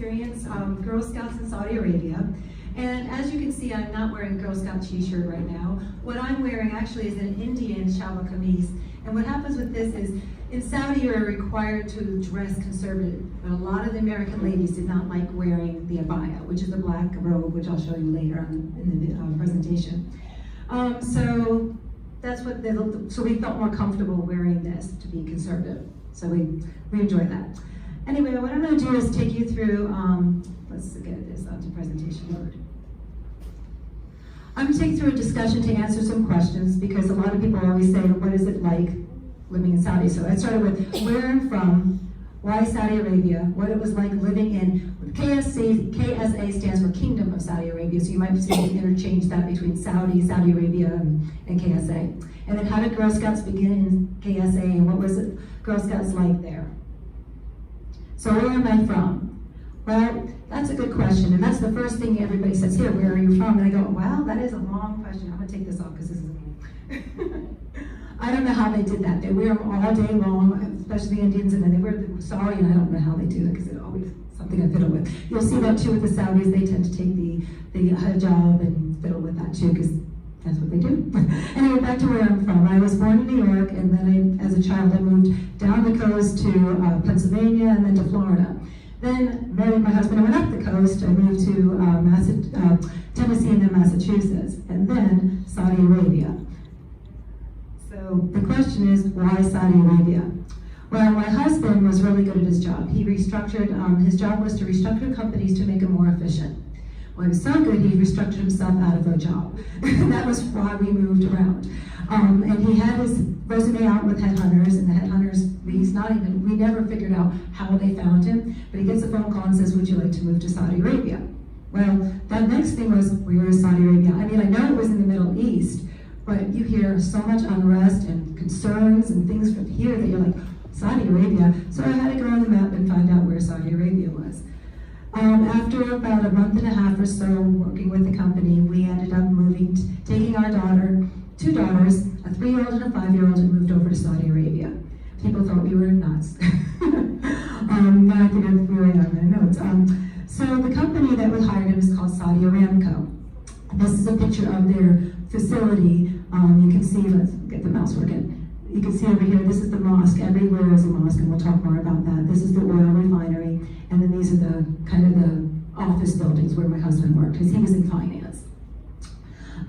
experience Girl Scouts in Saudi Arabia. And as you can see, I'm not wearing a Girl Scout t-shirt right now. What I'm wearing actually is an Indian shalwa kameez. And what happens with this is, in Saudi you're required to dress conservative, but a lot of the American ladies did not like wearing the abaya, which is the black robe, which I'll show you later on in the presentation. So that's what so we felt more comfortable wearing this to be conservative. So we enjoyed that. Anyway, what I'm going to do is take you through, let's get this onto presentation mode. I'm going to take you through a discussion to answer some questions, because a lot of people always say, what is it like living in Saudi? So I started with where I'm from, why Saudi Arabia, what it was like living in, KSA stands for Kingdom of Saudi Arabia, so you might see me interchange that between Saudi Arabia, and KSA. And then how did Girl Scouts begin in KSA, and what was it Girl Scouts like there? So where am I from? Well, that's a good question, and that's the first thing everybody says, here, where are you from? And I go, well, that is a long question. I'm gonna take this off because this is me. I don't know how they did that. They wear them all day long, especially the Indians, and then they wear the sari, and I don't know how they do it because it's always something I fiddle with. You'll see that too with the Saudis. They tend to take the hijab and fiddle with that too, because that's what they do. Anyway, back to where I'm from. I was born in New York, and then as a child I moved down the coast to Pennsylvania and then to Florida. Then married my husband and went up the coast. I moved to Tennessee and then Massachusetts, and then Saudi Arabia. So the question is, why Saudi Arabia? Well, my husband was really good at his job. He restructured, his job was to restructure companies to make them more efficient. Well, he was so good, he restructured himself out of a job. That was why we moved around. And he had his resume out with headhunters, and the headhunters, we never figured out how they found him, but he gets a phone call and says, would you like to move to Saudi Arabia? Well, that next thing was, where is Saudi Arabia? I mean, I know it was in the Middle East, but you hear so much unrest and concerns and things from here that you're like, Saudi Arabia? So I had to go on the map and find out where Saudi Arabia was. After about a month and a half or so working with the company, we ended up taking our two daughters, a 3-year-old and a 5-year-old, and moved over to Saudi Arabia. People thought we were nuts. But I think I'm really on my notes. So the company that was hired is called Saudi Aramco. This is a picture of their facility. You can see, let's get the mouse working. You can see over here, this is the mosque. Everywhere is a mosque, and we'll talk more about that. This is the oil refinery, and then these are the kind of the office buildings where my husband worked, because he was in finance.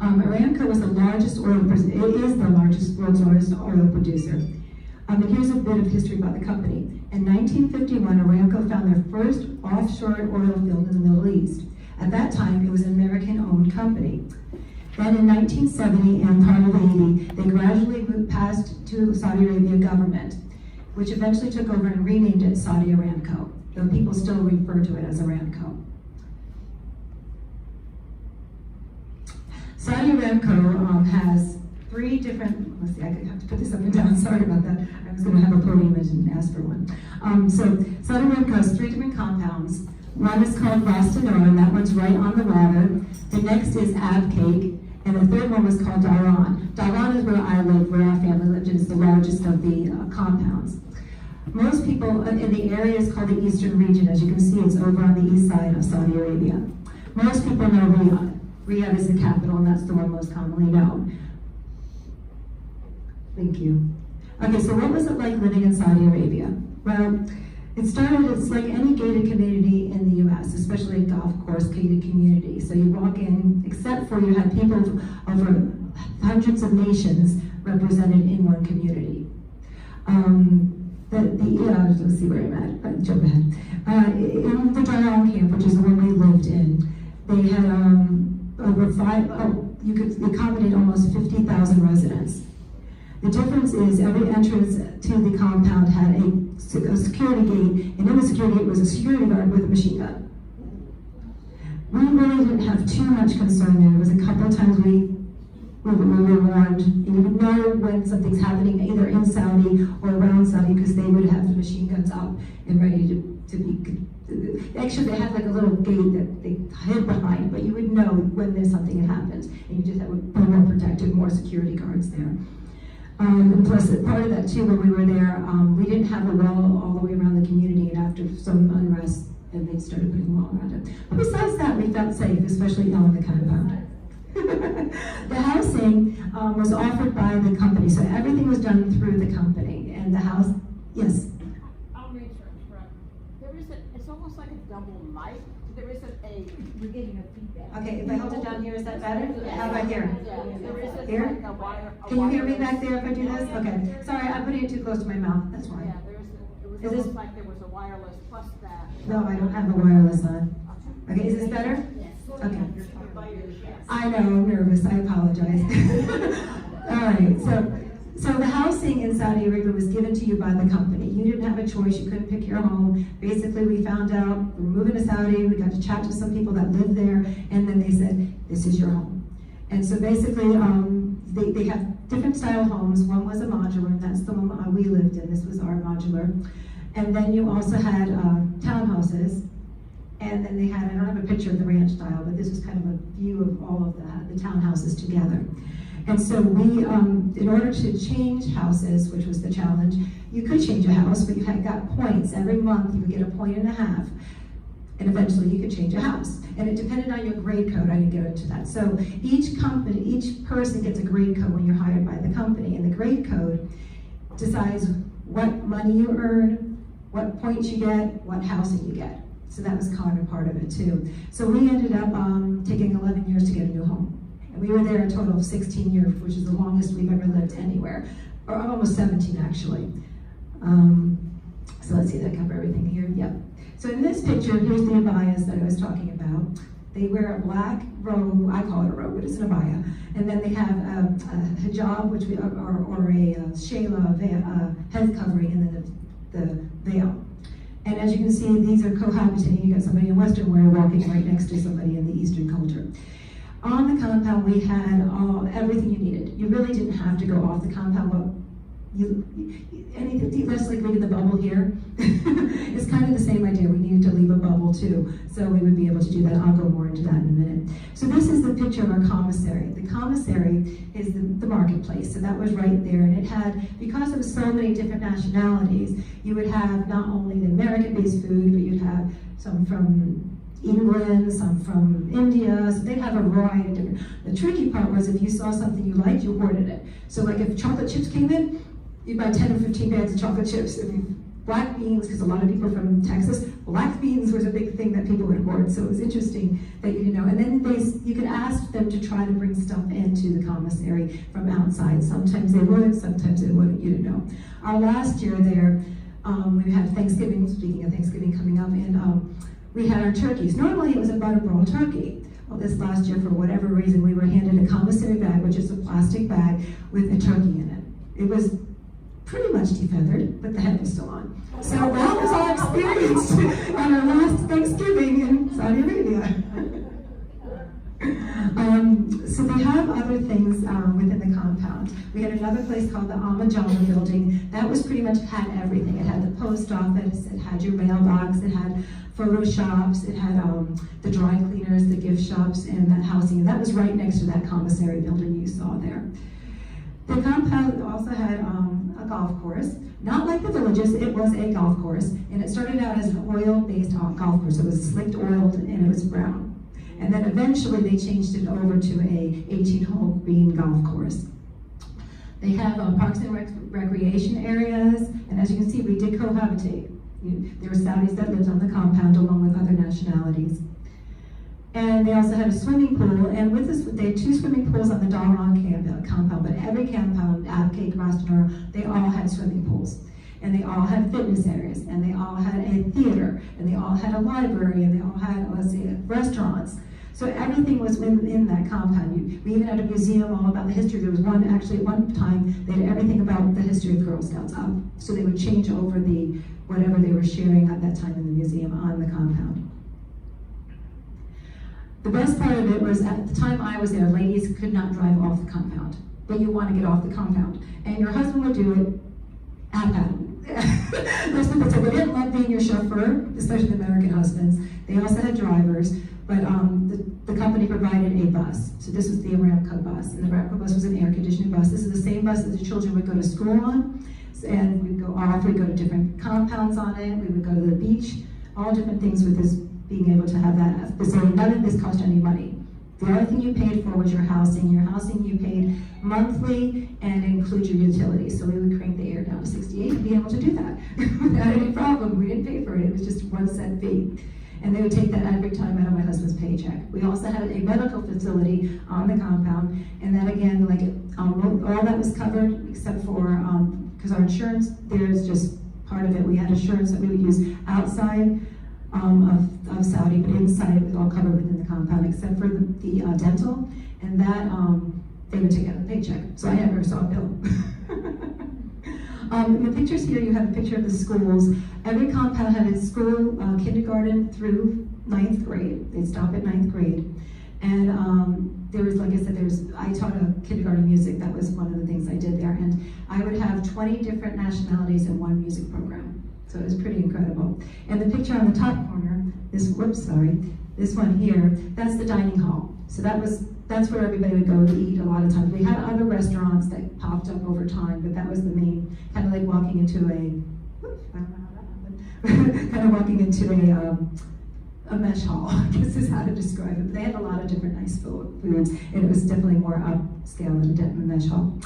Aramco was the largest oil producer. It is the world's largest oil producer. And here's a bit of history about the company. In 1951, Aramco found their first offshore oil field in the Middle East. At that time, it was an American-owned company. Then in 1970 and part of 80, they gradually passed to the Saudi Arabia government, which eventually took over and renamed it Saudi Aramco, though people still refer to it as Aramco. Saudi Aramco has 3 different, let's see, I have to put this up and down, sorry about that. I was gonna have a podium and ask for one. So Saudi Aramco has 3 different compounds. One is called Ras Tanur, and that one's right on the water. The next is Abcake, and the third one was called Dhahran. Dhahran is where I live, where our family lived, and it's the largest of the compounds. Most people in the area is called the Eastern region. As you can see, it's over on the east side of Saudi Arabia. Most people know Riyadh. Riyadh is the capital, and that's the one most commonly known. Thank you. Okay, so what was it like living in Saudi Arabia? Well, it's like any gated community in the US, especially a golf course gated community. So you walk in, except for you had people over hundreds of nations represented in one community. Let's see where I'm at, jump ahead. In the Dhahran camp, which is the one we lived in, they had you could accommodate almost 50,000 residents. The difference is every entrance to the compound had a security gate, and in the security gate was a security guard with a machine gun. We really didn't have too much concern there. There was a couple of times we were warned, and you would know when something's happening either in Saudi or around Saudi, because they would have the machine guns up and ready to be. Actually, they had like a little gate that they hid behind, but you would know when there's something that happened, and you just have more protected, more security guards there. And plus, part of that too, when we were there, we didn't have a wall all the way around the community, and after some unrest, and they started putting a wall around it. But besides that, we felt safe, especially on the compound. The housing was offered by the company, so everything was done through the company. And the house, yes? I'll make sure it's correct. There is it's almost like a double mic. There isn't we're getting a feedback. Okay, if I hold it down here, is that better? Yeah. How about here? Yeah, there isn't Here? like a wire. Can you hear me back there if I do this? Okay. Sorry, I'm putting it too close to my mouth, that's why. Yeah, it was Is almost this- like there was a wireless plus that. No, I don't have the wireless on. Okay, is this better? Okay. I know, I'm nervous, I apologize. All right, so the housing in Saudi Arabia was given to you by the company. You didn't have a choice, you couldn't pick your home. Basically, we found out we were moving to Saudi, we got to chat to some people that lived there, and then they said, this is your home. And so basically, they have different style homes. One was a modular, and that's the one we lived in. This was our modular. And then you also had townhouses. And then they had, I don't have a picture of the ranch style, but this was kind of a view of all of the townhouses together. And so we, in order to change houses, which was the challenge, you could change a house, but you had got points. Every month you would get 1.5 points, and eventually you could change a house. And it depended on your grade code. I didn't get into that. So each company, each person gets a grade code when you're hired by the company, and the grade code decides what money you earn, what points you get, what housing you get. So that was kind of part of it too. So we ended up taking 11 years to get a new home. And we were there a total of 16 years, which is the longest we've ever lived anywhere. Or almost 17 actually. So let's see, did I cover everything here? Yep. So in this picture, here's the abayas that I was talking about. They wear a black robe, I call it a robe, but it's an abaya. And then they have a hijab, which or a shayla, head covering, and then the veil. And as you can see, these are cohabitating. You got somebody in Western wear walking right next to somebody in the Eastern culture. On the compound, we had everything you needed. You really didn't have to go off the compound, but anything less like reading the bubble here. It's kind of the same idea. We needed to leave a bubble too, so we would be able to do that. I'll go more into that in a minute. So this is the picture of our commissary. The commissary is the marketplace, so that was right there. And it had, because there was so many different nationalities, you would have not only the American-based food, but you'd have some from England, some from India, so they'd have a variety of different. The tricky part was if you saw something you liked, you hoarded it. So like if chocolate chips came in, you'd buy 10 or 15 bags of chocolate chips. If you black beans, because a lot of people from Texas, black beans was a big thing that people would hoard, so it was interesting that you didn't know. And then you could ask them to try to bring stuff into the commissary from outside. Sometimes they would, sometimes they wouldn't, you didn't know. Our last year there, we had Thanksgiving, speaking of Thanksgiving coming up, and we had our turkeys. Normally it was a butterball turkey. Well, this last year, for whatever reason, we were handed a commissary bag, which is a plastic bag with a turkey in it. It was pretty much defeathered, but the head was still on. So that was our experience on our last Thanksgiving in Saudi Arabia. So they have other things within the compound. We had another place called the Amajama building. That was pretty much had everything. It had the post office, it had your mailbox, it had photo shops, it had the dry cleaners, the gift shops, and that housing. And that was right next to that commissary building you saw there. The compound also had a golf course. Not like the villages, it was a golf course. And it started out as an oil-based golf course. It was slicked oiled and it was brown. And then eventually they changed it over to a 18-hole green golf course. They have parks and recreation areas. And as you can see, we did cohabitate. There were Saudis that lived on the compound along with other nationalities. And they also had a swimming pool, and with this, they had 2 swimming pools on the Dalron compound, but every compound, Abcake, Rastanur, they all had swimming pools. And they all had fitness areas, and they all had a theater, and they all had a library, and they all had, let's see, restaurants. So everything was within that compound. We even had a museum all about the history. There was one, actually at one time, they had everything about the history of Girl Scouts up. So they would change over whatever they were sharing at that time in the museum on the compound. The best part of it was, at the time I was there, ladies could not drive off the compound, but you want to get off the compound. And your husband would do it at that. Most people said they didn't love being your chauffeur, especially the American husbands. They also had drivers, but the company provided a bus. So this was the Aramco bus, and the Aramco bus was an air-conditioning bus. This is the same bus that the children would go to school on, and we'd go off, we'd go to different compounds on it, we would go to the beach all different things with this, being able to have that facility. None of this cost any money. The only thing you paid for was your housing. Your housing you paid monthly and include your utilities. So we would crank the air down to 68 and be able to do that without any problem. We didn't pay for it. It was just 1 cent fee. And they would take that every time out of my husband's paycheck. We also had a medical facility on the compound, and that again, like all that was covered except for, because our insurance, there's just part of it. We had insurance that we would use outside of Saudi, but inside it was all covered within the compound except for the dental, and that they would take out the paycheck. So I never saw a bill. In the pictures here, you have a picture of the schools. Every compound had its school, kindergarten through 9th grade. They'd stop at 9th grade. And there was, like I said, I taught a kindergarten music. That was one of the things I did there. And I would have 20 different nationalities in one music program. So it was pretty incredible. And the picture on the top corner, this one here, that's the dining hall. So that's where everybody would go to eat a lot of times. We had other restaurants that popped up over time, but that was the main, kind of like walking into a mesh hall, I guess is how to describe it. They had a lot of different nice foods, and it was definitely more upscale than a mesh hall.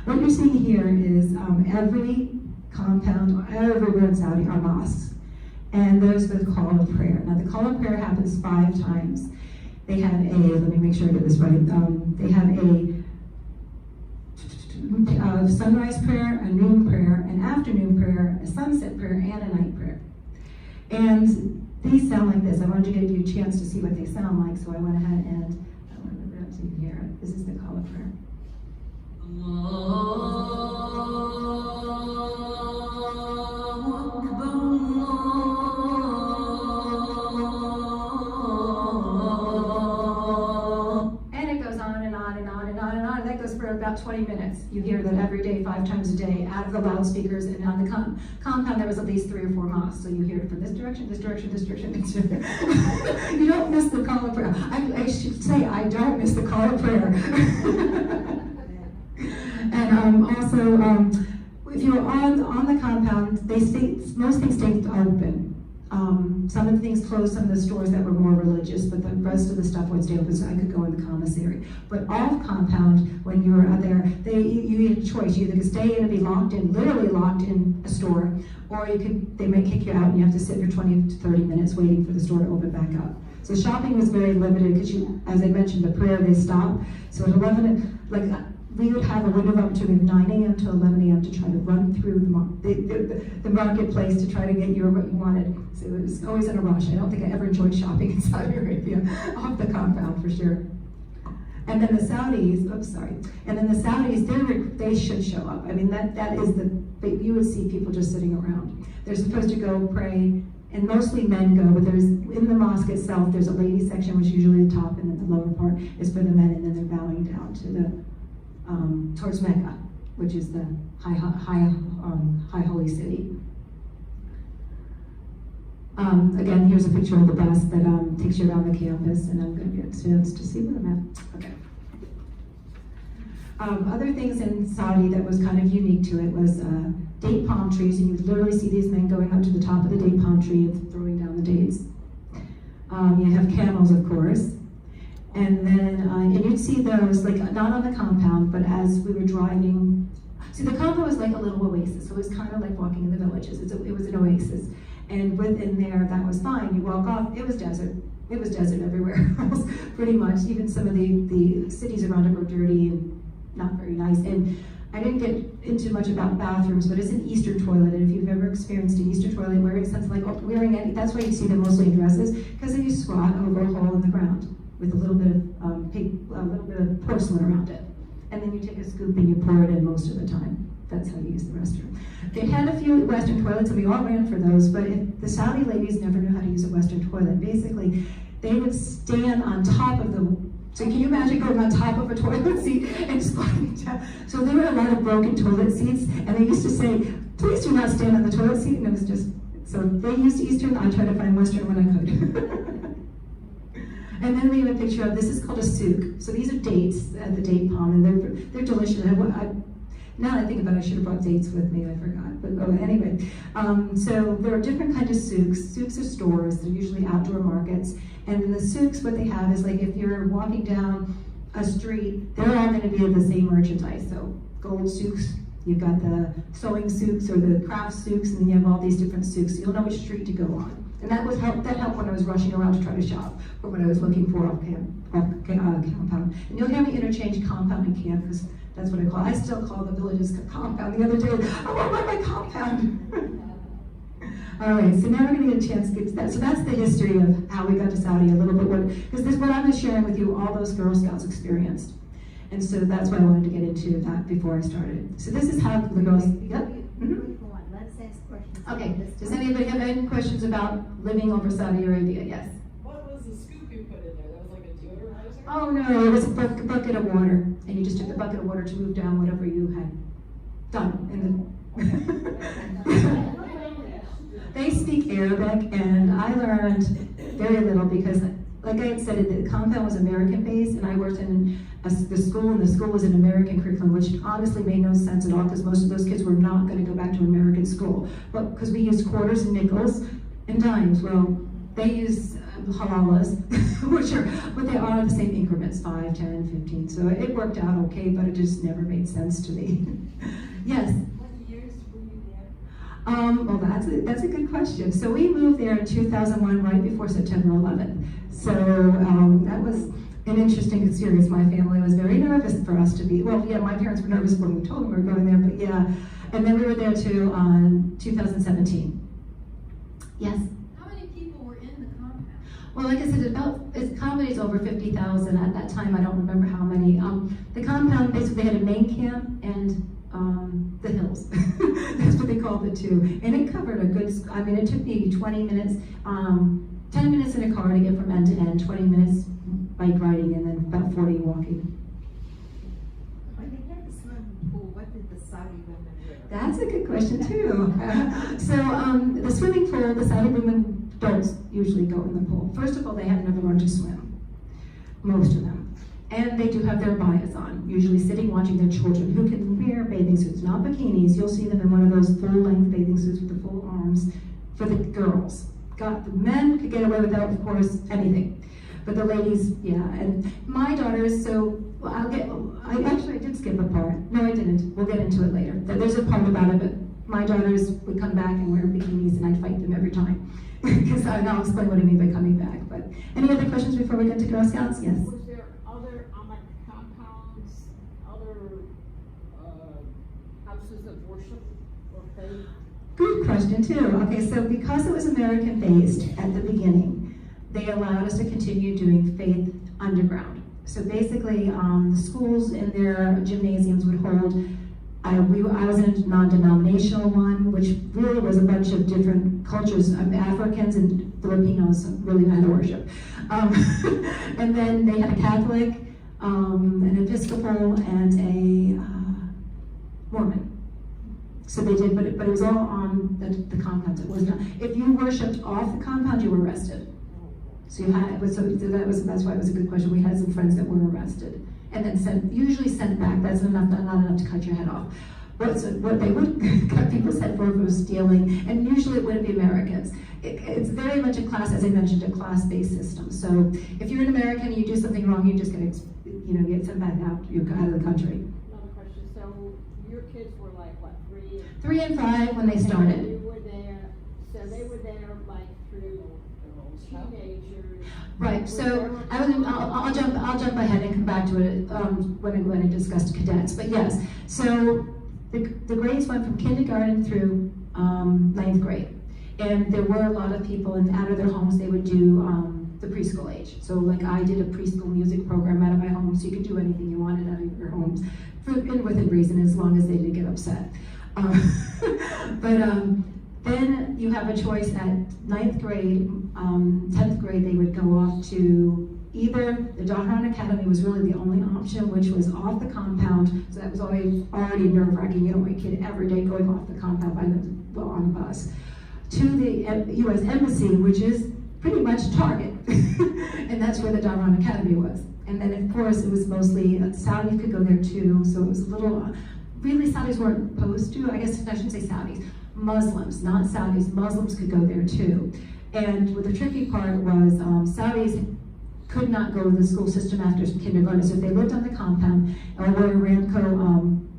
What you're seeing here is every compound, everywhere in Saudi are mosques, and those with call of prayer. Now the call of prayer happens 5 times. They have let me make sure I get this right. They have a sunrise prayer, a noon prayer, an afternoon prayer, a sunset prayer, and a night prayer. And these sound like this. I wanted to give you a chance to see what they sound like, so I went ahead and I wanted to grab so you can hear it. This is the call of prayer. For about 20 minutes. You hear that every day, 5 times a day, out of the loudspeakers, and on the compound there was at least 3 or 4 mosques. So you hear it from this direction, this direction, this direction, this direction. You don't miss the call of prayer. I should say, I don't miss the call of prayer. And also, if you're on the compound, most things stay open. Some of the things closed, some of the stores that were more religious, but the rest of the stuff would stay open, so I could go in the commissary. But off compound, when you were out there, you had a choice. You either could stay in and be locked in, literally locked in a store, or they might kick you out and you have to sit for 20 to 30 minutes waiting for the store to open back up. So shopping was very limited because as I mentioned, the prayer, they stop. So at 11, we would have a window of opportunity of 9 a.m. to 11 a.m. to try to run through the marketplace to try to get what you wanted. So it was always in a rush. I don't think I ever enjoyed shopping in Saudi Arabia off the compound for sure. And then the Saudis, they should show up. I mean, that is you would see people just sitting around. They're supposed to go pray, and mostly men go, but in the mosque itself, there's a ladies section, which is usually the top, and then the lower part is for the men, and then they're bowing down to the towards Mecca, which is the high holy city. Again, here's a picture of the bus that takes you around the campus, and I'm going to get a chance to see where I'm at. Okay. Other things in Saudi that was kind of unique to it was date palm trees, and you would literally see these men going up to the top of the date palm tree and throwing down the dates. You have camels, of course. And then, and you'd see those, not on the compound, but as we were driving. See, the compound was like a little oasis, so it was kind of like walking in the villages. It was an oasis. And within there, that was fine. You walk off, it was desert. It was desert everywhere else, pretty much. Even some of the cities around it were dirty and not very nice. And I didn't get into much about bathrooms, but it's an Eastern toilet. And if you've ever experienced an Eastern toilet, that's why you see them mostly in dresses, because then you squat over a hole in the ground with a little bit of porcelain around it. And then you take a scoop and you pour it in most of the time. That's how you use the restroom. They had a few Western toilets, and we all ran for those, but the Saudi ladies never knew how to use a Western toilet. Basically, they would stand on top of so can you imagine going on top of a toilet seat and squatting down? So there were a lot of broken toilet seats, and they used to say, please do not stand on the toilet seat, and it was just, so they used Eastern, I tried to find Western when I could. And then we have a picture of, this is called a souk. So these are dates at the date palm, and they're delicious. Now that I think about it, I should have brought dates with me, I forgot, but anyway. So there are different kinds of souks. Souks are stores, they're usually outdoor markets. And in the souks, what they have is like if you're walking down a street, they're all gonna be of the same merchandise. So gold souks, you've got the sewing souks or the craft souks, and then you have all these different souks. So you'll know which street to go on. And that helped when I was rushing around to try to shop for what I was looking for off compound. And you'll hear me interchange compound and camp because that's what I call it. I still call the villages compound. The other day, I want my compound. All right, so now we're going to get a chance to get to that. So that's the history of how we got to Saudi a little bit, because this is what I'm sharing with you, all those Girl Scouts experienced. And so that's why I wanted to get into that before I started. So this is how the girls, yep. Mm-hmm. Let's ask questions. Okay, does anybody have any questions about living over Saudi Arabia? Yes? What was the scoop you put in there? That was like a deodorizer? Oh no, it was a bucket of water. And you just took the bucket of water to move down whatever you had done in the... They speak Arabic, and I learned very little because, like I had said, the compound was American-based, and I worked in the school, and the school was an American curriculum, which honestly made no sense at all because most of those kids were not going to go back to American school. But because we used quarters and nickels and dimes, well, they use halalas, but they are the same increments, 5, 10, 15. So it worked out okay, but it just never made sense to me. Yes? What years were you there? Well, that's a good question. So we moved there in 2001, right before September 11th. So that was an interesting experience. My family was very nervous for us to be, well, yeah, my parents were nervous when we told them we were going there, but yeah. And then we were there too on 2017. Yes? How many people were in the compound? Well, like I said, it accommodates over 50,000 at that time. I don't remember how many. The compound basically had a main camp and the hills. That's what they called it too. And it covered a good, I mean, it took me 20 minutes, 10 minutes in a car to get from end to end, 20 minutes bike riding, and then about 40 walking. When they had the swimming pool, what did the Saudi women wear? That's a good question too. So the swimming pool, the Saudi women don't usually go in the pool. First of all, they have never learned to swim, most of them. And they do have their abayas on, usually sitting watching their children, who can wear bathing suits, not bikinis. You'll see them in one of those full-length bathing suits with the full arms for the girls. The men could get away without, of course, anything. But the ladies, yeah. And my daughters, so I did skip a part. No, I didn't. We'll get into it later. There's a part about it, but my daughters would come back and wear bikinis, and I'd fight them every time. Because I'll explain what I mean by coming back. But any other questions before we get to Girl Scouts? Yes. Was there other, like compounds, other houses of worship or faith? Good question too. Okay, so because it was American-based at the beginning, they allowed us to continue doing faith underground. So basically, the schools in their gymnasiums would hold. I was in a non-denominational one, which really was a bunch of different cultures. Africans and Filipinos really knew how to worship. And then they had a Catholic, an Episcopal, and a Mormon. So they did, but it was all on the compound. It was not. If you worshipped off the compound, you were arrested. So you had, that's why it was a good question. We had some friends that were arrested and then usually sent back. That's not enough to cut your head off. What they would cut people's head for was stealing, and usually it wouldn't be Americans. It's very much a class, as I mentioned, a class-based system. So if you're an American and you do something wrong, you just get sent back out. You're out of the country. Another question. So your kids were like what, 3? 3 and 5 when they started. You were there. So they were there like through teenagers. Right. So I'll jump ahead and come back to it when I discussed cadets. But yes. So the grades went from kindergarten through 9th grade. And there were a lot of people, and out of their homes they would do the preschool age. So like I did a preschool music program out of my home, so you could do anything you wanted out of your homes, within reason, as long as they didn't get upset. Then you have a choice at 9th grade, 10th grade, they would go off to either the Dahran Academy was really the only option, which was off the compound, so that was already nerve-wracking. You don't want your kid every day going off the compound on a bus, to the U.S. Embassy, which is pretty much Target, and that's where the Dahran Academy was. And then of course it was mostly, Saudis could go there too, so it was a little really Saudis weren't opposed to, I guess I shouldn't say Saudis, Muslims, not Saudis, Muslims could go there too. And what the tricky part was, Saudis could not go to the school system after kindergarten, so if they lived on the compound or were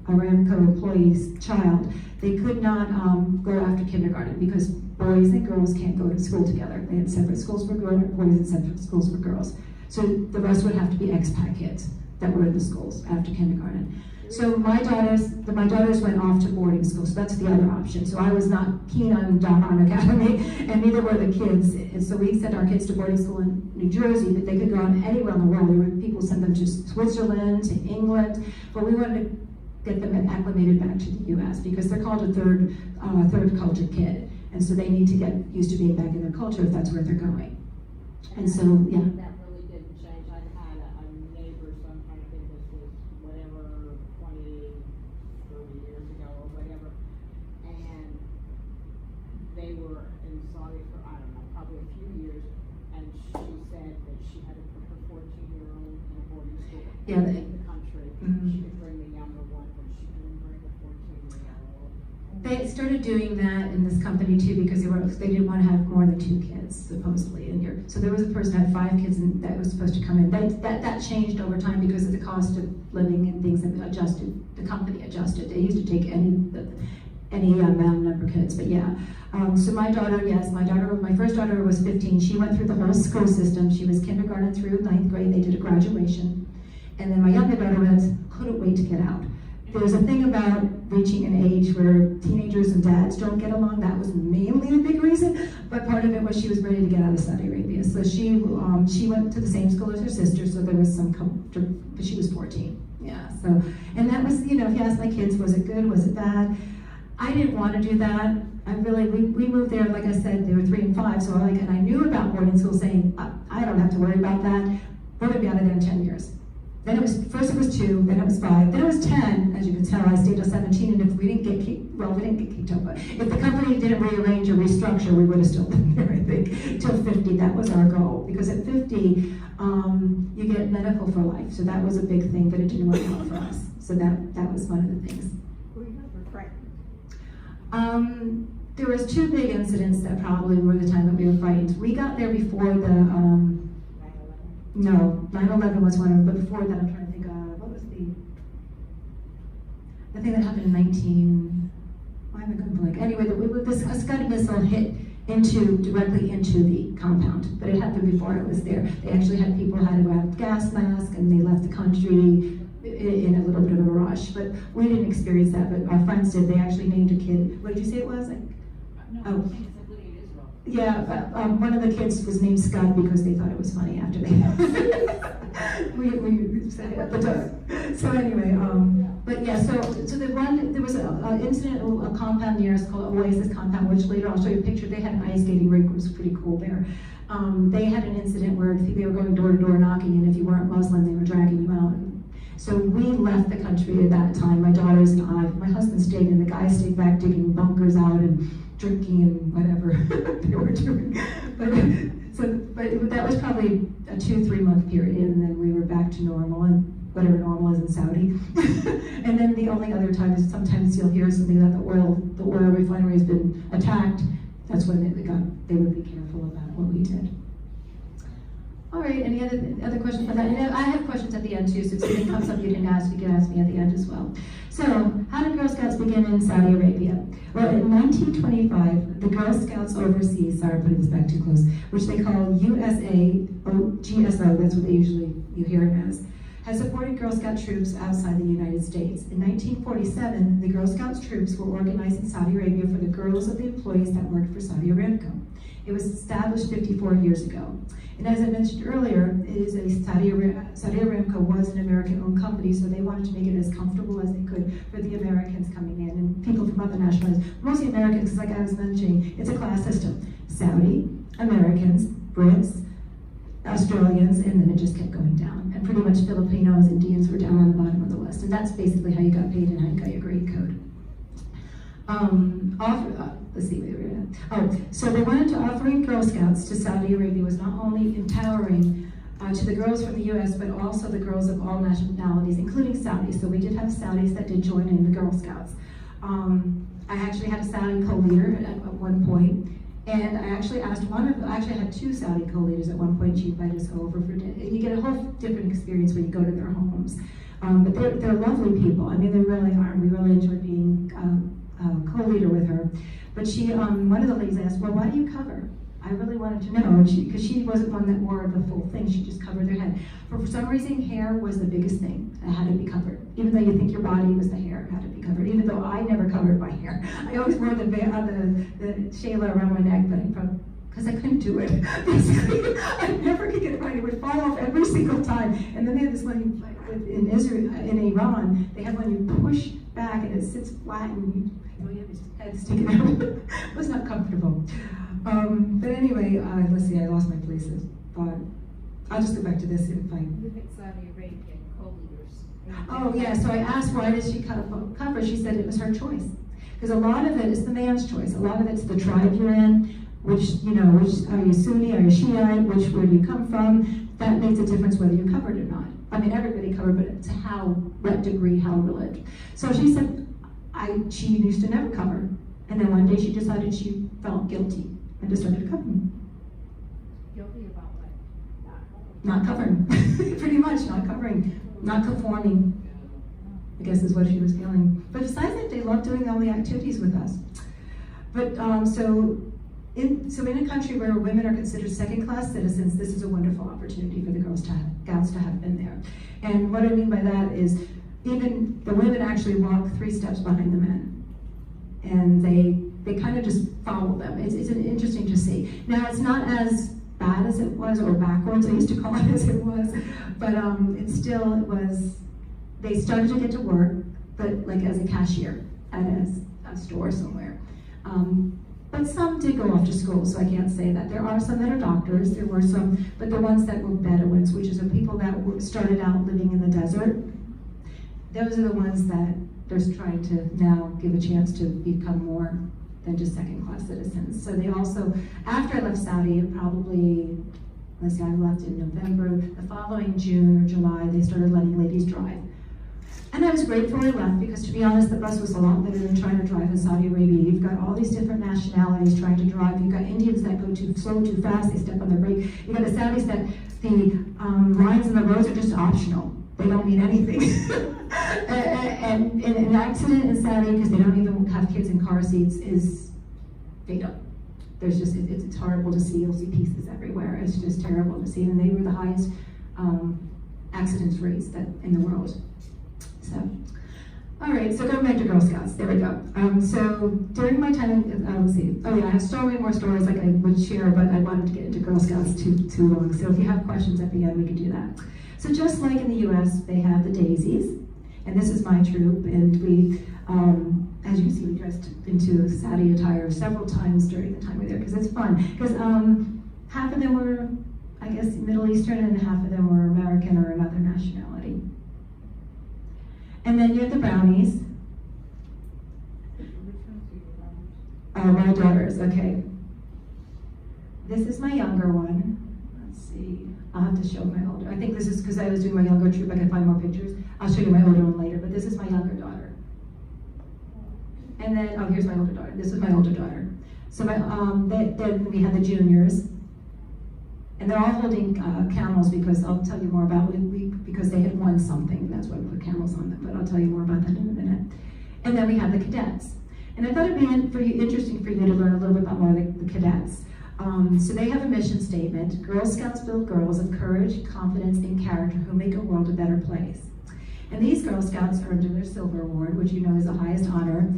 Aramco employee's child, they could not go after kindergarten because boys and girls can't go to school together. They had separate schools for boys and separate schools for girls. So the rest would have to be expat kids that were in the schools after kindergarten. So my daughters went off to boarding school, so that's the other option. So I was not keen on Dahan Academy, and neither were the kids. And so we sent our kids to boarding school in New Jersey, but they could go on anywhere in the world. There were people sent them to Switzerland, to England, but we wanted to get them acclimated back to the U.S. because third culture kid, and so they need to get used to being back in their culture if that's where they're going. And so, yeah. That really didn't change. I had a neighbor, so I'm trying to think this was whatever, 20, 30 years ago or whatever, and they were in Saudi for, I don't know, probably a few years, and she said that she had to put her 14-year-old in a boarding school Yeah, in the country. Mhm. She could bring the younger one, but she couldn't bring the 14-year-old. They started doing that in this company too because they didn't want to have more than 2 kids supposedly in here. So there was a person who had 5 kids and that was supposed to come in. That changed over time because of the cost of living and things that adjusted. The company adjusted. They used to take any amount number of kids, but yeah. So my daughter, yes, my first daughter was 15. She went through the whole school system. She was kindergarten through 9th grade. They did a graduation. And then my younger daughter couldn't wait to get out. There's a thing about reaching an age where teenagers and dads don't get along. That was mainly the big reason, but part of it was she was ready to get out of Saudi Arabia. So she went to the same school as her sister, so there was some comfort, but she was 14. Yeah, so, and that was, if you ask my kids, was it good, was it bad? I didn't want to do that. We moved there, like I said, they were 3 and 5, so and I knew about boarding school saying, I don't have to worry about that. We're gonna be out of there in 10 years. Then it was 2, then it was 5, then it was 10. As you can tell, I stayed till 17, and if we didn't get kicked out, but if the company didn't rearrange or restructure, we would have still been there, I think, till 50. That was our goal, because at 50, you get medical for life. So that was a big thing, but it didn't work out for us. So that was one of the things. Were you ever frightened? There was 2 big incidents that probably were the time that we were frightened. We got there before the, 9/11 was one of them, but before that I'm trying to think of, what was the thing that happened in why am I going blank? Anyway, a Scud missile hit directly into the compound, but it happened before it was there. They actually had people had to wear gas masks and they left the country in a little bit of a rush, but we didn't experience that, but our friends did. They actually named a kid, what did you say it was? Yeah, one of the kids was named Scud because they thought it was funny after they we said it at the time. So anyway, but yeah, so there was an incident, a compound near us called Oasis Compound, which later I'll show you a picture. They had an ice skating rink, which was pretty cool there. They had an incident where they were going door to door knocking, and if you weren't Muslim, they were dragging you out. So we left the country at that time, my daughters and I. My husband stayed, and the guys stayed back digging bunkers out and drinking and whatever they were doing. But that was probably a 2-3 month period, and then we were back to normal, and whatever normal is in Saudi. And then the only other time is sometimes you'll hear something that the oil refinery has been attacked. That's when they would be careful about what we did. All right, any other questions for that? And I have questions at the end too, so if something comes up you didn't ask, you can ask me at the end as well. So, how did Girl Scouts begin in Saudi Arabia? Well, in 1925, the Girl Scouts overseas, sorry, I'm putting this back too close, which they call GSO, that's what you hear it as, has supported Girl Scout troops outside the United States. In 1947, the Girl Scouts troops were organized in Saudi Arabia for the girls of the employees that worked for Saudi Aramco. It was established 54 years ago. And as I mentioned earlier, it is Saudi Aramco was an American-owned company, so they wanted to make it as comfortable as they could for the Americans coming in and people from other nationalities. Mostly Americans, because like I was mentioning, it's a class system. Saudi, Americans, Brits, Australians, and then it just kept going down. And pretty much Filipinos, Indians were down on the bottom of the list. And that's basically how you got paid and how you got your grade code. Let's see where we're at. So they wanted to offering Girl Scouts to Saudi Arabia was not only empowering to the girls from the U.S., but also the girls of all nationalities, including Saudis. So we did have Saudis that did join in the Girl Scouts. I actually had a Saudi co-leader at one point, and I actually asked I had two Saudi co-leaders at one point. She invited us over for dinner. You get a whole different experience when you go to their homes. But they're lovely people. I mean, they really are. We really enjoyed being co-leader with her. But she, one of the ladies asked, well, why do you cover? I really wanted to know, because she wasn't one that wore the full thing. She just covered their head. For some reason, hair was the biggest thing that had to be covered. Even though you think your body was the hair, it had to be covered. Even though I never covered my hair. I always wore the shayla around my neck, but because I couldn't do it. Basically, I never could get it right. It would fall off every single time. And then they had this one in Israel, in Iran, they have one you push back and it sits flat and you have your head sticking out. It was not comfortable. But anyway, let's see, I lost my place of thought. I'll just go back to this if I... You picked Saudi Arabian co-leaders. Oh yeah, so I asked why did she cover? She said it was her choice. Because a lot of it is the man's choice. A lot of it's the tribe you're in, which are you Sunni, are you Shiite, where do you come from? That makes a difference whether you're covered or not. I mean, everybody covered, but to what degree, how religious. So she said, she used to never cover. And then one day she decided she felt guilty and just started covering. Guilty about what? Not covering. Pretty much not covering. Not conforming, I guess is what she was feeling. But besides that, they loved doing all the activities with us. But so in a country where women are considered second-class citizens, this is a wonderful opportunity for the Girl Scouts to have been there. And what I mean by that is, even the women actually walk 3 steps behind the men. And they kind of just follow them. It's interesting to see. Now, it's not as bad as it was, or backwards, I used to call it, as it was, but it was, they started to get to work, but like as a cashier at a store somewhere. But some did go off to school, so I can't say that. There are some that are doctors, there were some, but the ones that were Bedouins, which is the people that started out living in the desert, those are the ones that they're trying to now give a chance to become more than just second-class citizens. So they also, after I left Saudi, probably, let's see, I left in November, the following June or July, they started letting ladies drive. And I was grateful I left because, to be honest, the bus was a lot better than trying to drive in Saudi Arabia. You've got all these different nationalities trying to drive. You've got Indians that go too slow, too fast, they step on their brake. You've got the Saudis that the lines in the roads are just optional. They don't mean anything. and an accident in Saudi, because they don't even have kids in car seats, is fatal. There's just, it's horrible to see. You'll see pieces everywhere. It's just terrible to see. And they were the highest accidents rates in the world. So, all right, so going back to Girl Scouts, there we go. So during my time, let's see, oh yeah, I have so many more stories like I would share, but I wanted to get into Girl Scouts too long. So if you have questions at the end, we can do that. So just like in the US, they have the Daisies, and this is my troop, and we, as you can see, we dressed into Saudi attire several times during the time we were there, because it's fun. Because half of them were, I guess, Middle Eastern, and half of them were American or another nationality. And then you have the Brownies. My daughters, okay. This is my younger one. Let's see. I'll have to show my older. I think this is because I was doing my younger troop. I can find more pictures. I'll show you my older one later, but this is my younger daughter. And then, oh, here's my older daughter. This is my older daughter. So then we have the juniors. And they're all holding camels, because I'll tell you more about it, because they had won something, and that's why we put camels on them, but I'll tell you more about that in a minute. And then we have the cadets. And I thought it'd be interesting for you to learn a little bit about more of the cadets. So they have a mission statement: Girl Scouts build girls of courage, confidence, and character who make a world a better place. And these Girl Scouts earned their Silver Award, which you know is the highest honor.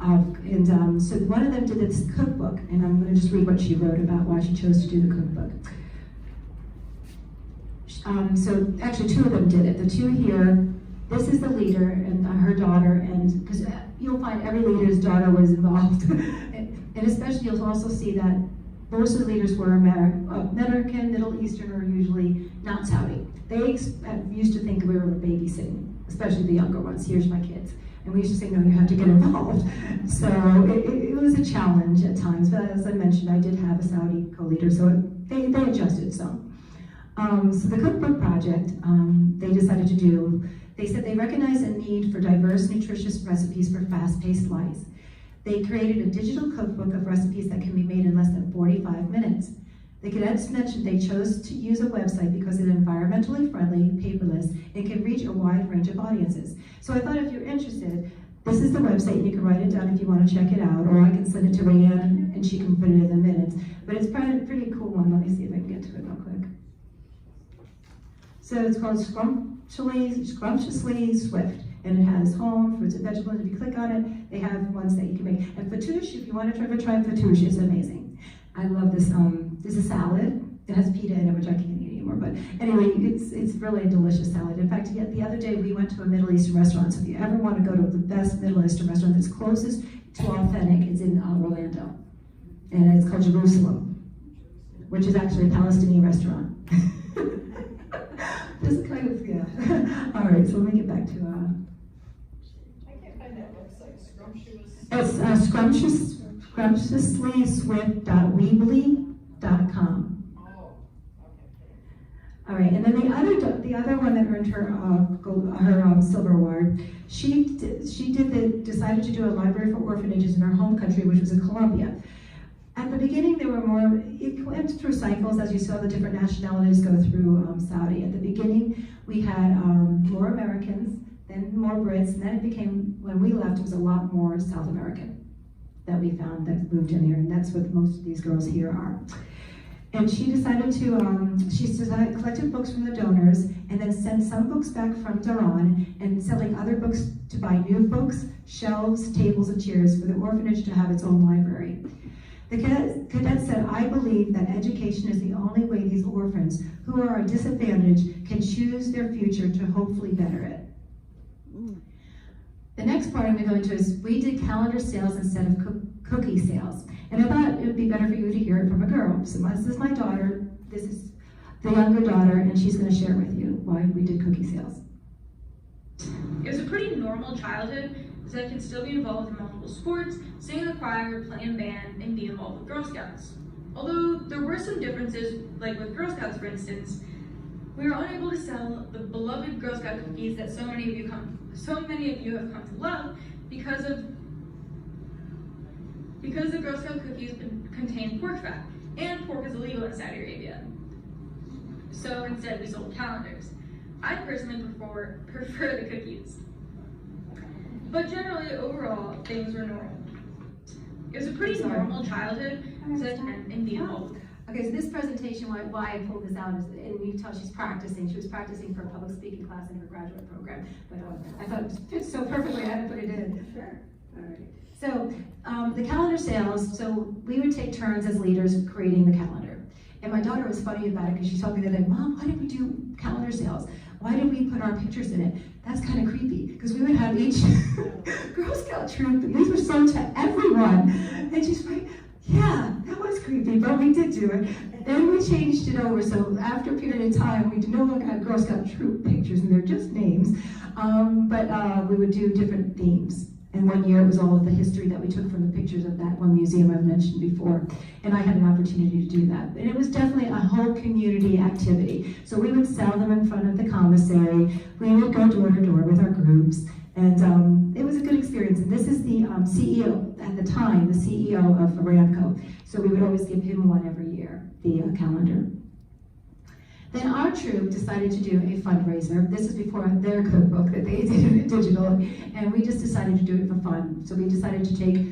So one of them did this cookbook, and I'm going to just read what she wrote about why she chose to do the cookbook. So actually 2 of them did it. The 2 here, this is the leader and her daughter, and because you'll find every leader's daughter was involved. and especially you'll also see that most of the leaders were American, Middle Eastern, or usually not Saudi. They used to think we were babysitting, especially the younger ones. Here's my kids. And we used to say, no, you have to get involved. So it was a challenge at times, but as I mentioned, I did have a Saudi co-leader, so they adjusted some. So the cookbook project, they decided to do, they said they recognize a need for diverse, nutritious recipes for fast-paced lives. They created a digital cookbook of recipes that can be made in less than 45 minutes. The cadets mentioned they chose to use a website because it's environmentally friendly, paperless, and can reach a wide range of audiences. So I thought if you're interested, this is the website, and you can write it down if you want to check it out, or I can send it to Rayanne and she can put it in the minutes. But it's a pretty cool one. Let me see if I can get to it real quick. So it's called Scrumptiously Swift, and it has home, fruits and vegetables. If you click on it, they have ones that you can make. And fattoush, if you want to try fattoush, it's amazing. I love this. This is a salad. It has pita in it, which I can't eat anymore. But anyway, it's really a delicious salad. In fact, the other day we went to a Middle Eastern restaurant. So if you ever want to go to the best Middle Eastern restaurant that's closest to authentic, it's in Orlando, and it's called Jerusalem, which is actually a Palestinian restaurant. Just kind of, yeah. All right, so let me get back to. I can't find that website, Scrumptious. It's scrumptiously.weebly.com. Oh, okay. All right, and then the other one that earned her silver award, she decided to do a library for orphanages in her home country, which was in Colombia. At the beginning, there were more. It went through cycles, as you saw the different nationalities go through Saudi. At the beginning, we had more Americans, then more Brits, and then it became, when we left, it was a lot more South American that we found that moved in here, and that's what most of these girls here are. And she decided to, collected books from the donors, and then sent some books back from Tehran, and selling other books to buy new books, shelves, tables, and chairs for the orphanage to have its own library. The cadet said, I believe that education is the only way these orphans, who are at disadvantage, can choose their future to hopefully better it. The next part I'm going to go into is we did calendar sales instead of cookie sales. And I thought it would be better for you to hear it from a girl. So this is my daughter, this is the younger daughter, and she's going to share with you why we did cookie sales. It was a pretty normal childhood, as I could still be involved in multiple sports, sing in the choir, play in band, and be involved with Girl Scouts. Although there were some differences, like with Girl Scouts for instance, we were unable to sell the beloved Girl Scout cookies that so many of you have come to love because the Girl Scout cookies contain pork fat, and pork is illegal in Saudi Arabia. So instead we sold calendars. I personally prefer the cookies. But generally, overall, things were normal. It was a pretty normal childhood, and be involved. Okay, so this presentation, why I pulled this out is, and you can tell she's practicing. She was practicing for a public speaking class in her graduate program. But I thought it fits so perfectly, I had to put it in. Sure. All right. So the calendar sales, so we would take turns as leaders creating the calendar. And my daughter was funny about it because she told me the other day, Mom, why did we do calendar sales? Why did we put our pictures in it? That's kind of creepy, because we would have each Girl Scout troop, and these were sold to everyone. And she's like, yeah, that was creepy, but we did do it. Then we changed it over, so after a period of time, we no longer had Girl Scout troop pictures, and they're just names, but we would do different themes. And one year it was all of the history that we took from the pictures of that one museum I've mentioned before. And I had an opportunity to do that. And it was definitely a whole community activity. So we would sell them in front of the commissary. We would go door to door with our groups. And it was a good experience. And this is the CEO, at the time, the CEO of Aramco. So we would always give him one every year, the calendar. Then our troop decided to do a fundraiser. This is before their cookbook that they did digital, and we just decided to do it for fun. So we decided to take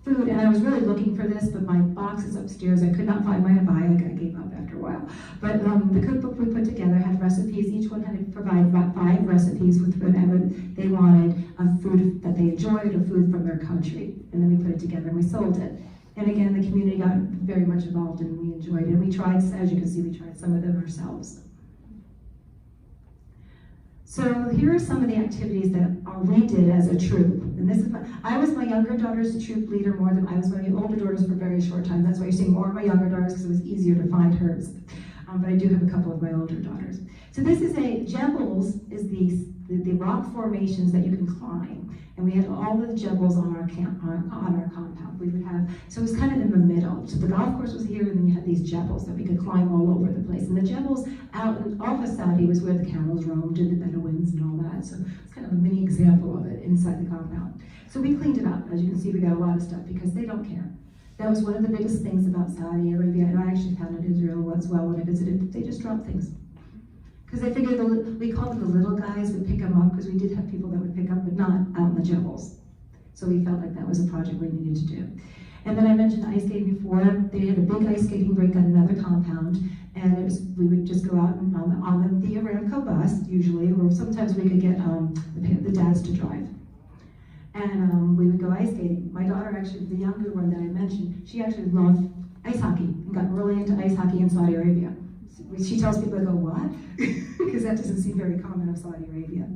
food, and I was really looking for this, but my box is upstairs. I could not find my abaya. I gave up after a while. But the cookbook we put together had recipes. Each one had to provide about 5 recipes with whatever they wanted of food that they enjoyed or food from their country. And then we put it together and we sold it. And again, the community got very much involved and we enjoyed it. We tried, as you can see, we tried some of them ourselves. So here are some of the activities that we did as a troop. And this is I was my younger daughter's troop leader more than I was my older daughters for a very short time. That's why you're seeing more of my younger daughters, because it was easier to find hers. but I do have a couple of my older daughters. So this is jebbles is the rock formations that you can climb. And we had all of the jebbles on our compound. We would have, so it was kind of in the middle. So the golf course was here, and then you had these jebbles that we could climb all over the place. And the jebbles out off of Saudi was where the camels roamed and the Bedouins and all that. So it's kind of a mini example of it inside the compound. So we cleaned it up. As you can see, we got a lot of stuff because they don't care. That was one of the biggest things about Saudi Arabia, and I actually found in Israel as well when I visited. They just drop things. Because they figured we called them the little guys would pick them up, because we did have people that would pick up, but not out in the jungles. So we felt like that was a project we needed to do. And then I mentioned ice skating before. They had a big ice skating rink on another compound, and we would just go out and on the Aramco bus, usually, or sometimes we could get the dads to drive. And we would go ice skating. My daughter, actually, the younger one that I mentioned, she actually loved ice hockey and got really into ice hockey in Saudi Arabia. She tells people, I go, what? Because that doesn't seem very common of Saudi Arabia.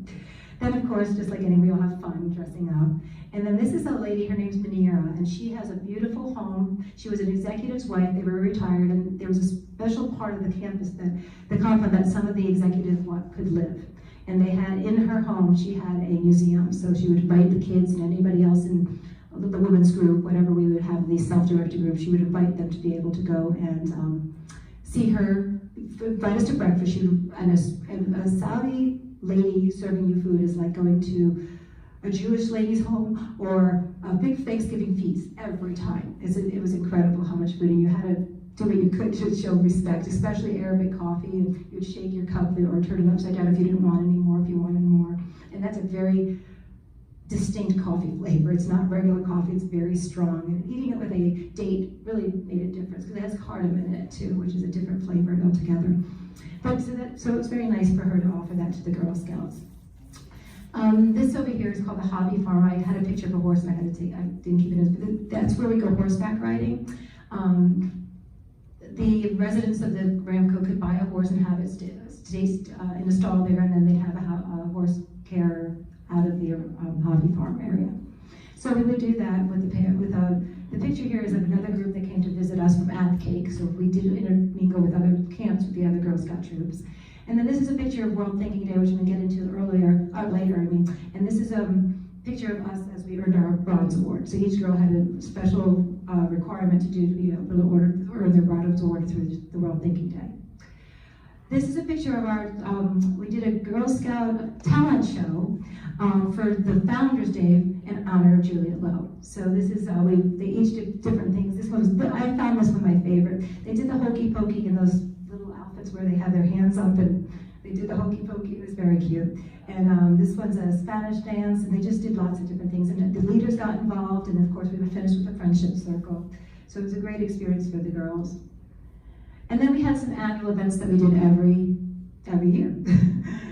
Then, of course, just like we all have fun dressing up. And then this is a lady, her name's Manira, and she has a beautiful home. She was an executive's wife. They were retired, and there was a special part of the campus, the compound, that some of the executives could live. And they had, in her home, she had a museum. So she would invite the kids and anybody else in the women's group, whatever we would have, these self-directed groups, she would invite them to be able to go and see her, invite us to breakfast. And a Saudi lady serving you food is like going to a Jewish lady's home or a big Thanksgiving feast every time. It was incredible how much food, and you had to do what you could to show respect, especially Arabic coffee. And you'd shake your cup or turn it upside down if you didn't want any more, if you wanted more. And that's a very distinct coffee flavor. It's not regular coffee, it's very strong. And eating it with a date really made a difference, because it has cardamom in it too, which is a different flavor altogether. But so it was very nice for her to offer that to the Girl Scouts. This over here is called the Hobby Farm. I had a picture of a horse and I didn't keep it in, but that's where we go horseback riding. The residents of the Ramco could buy a horse and have it stay in a stall there, and then they'd have a horse care out of the hobby farm area. So we would do that with the picture here is of another group that came to visit us from Ath Cake. So we did intermingle with other camps with the other Girl Scout troops. And then this is a picture of World Thinking Day, which I'm going to get into later. And this is a picture of us as we earned our bronze award. So each girl had a special requirement to do to be able to earn their bronze award through the World Thinking Day. This is a picture of our, we did a Girl Scout talent show for the Founders Day in honor of Juliet Lowe. So this is, they each did different things. This one was, I found this one my favorite. They did the hokey pokey in those little outfits where they have their hands up, and they did the hokey pokey. It was very cute. And this one's a Spanish dance, and they just did lots of different things. And the leaders got involved, and of course we would finish with a friendship circle. So it was a great experience for the girls. And then we had some annual events that we did every year.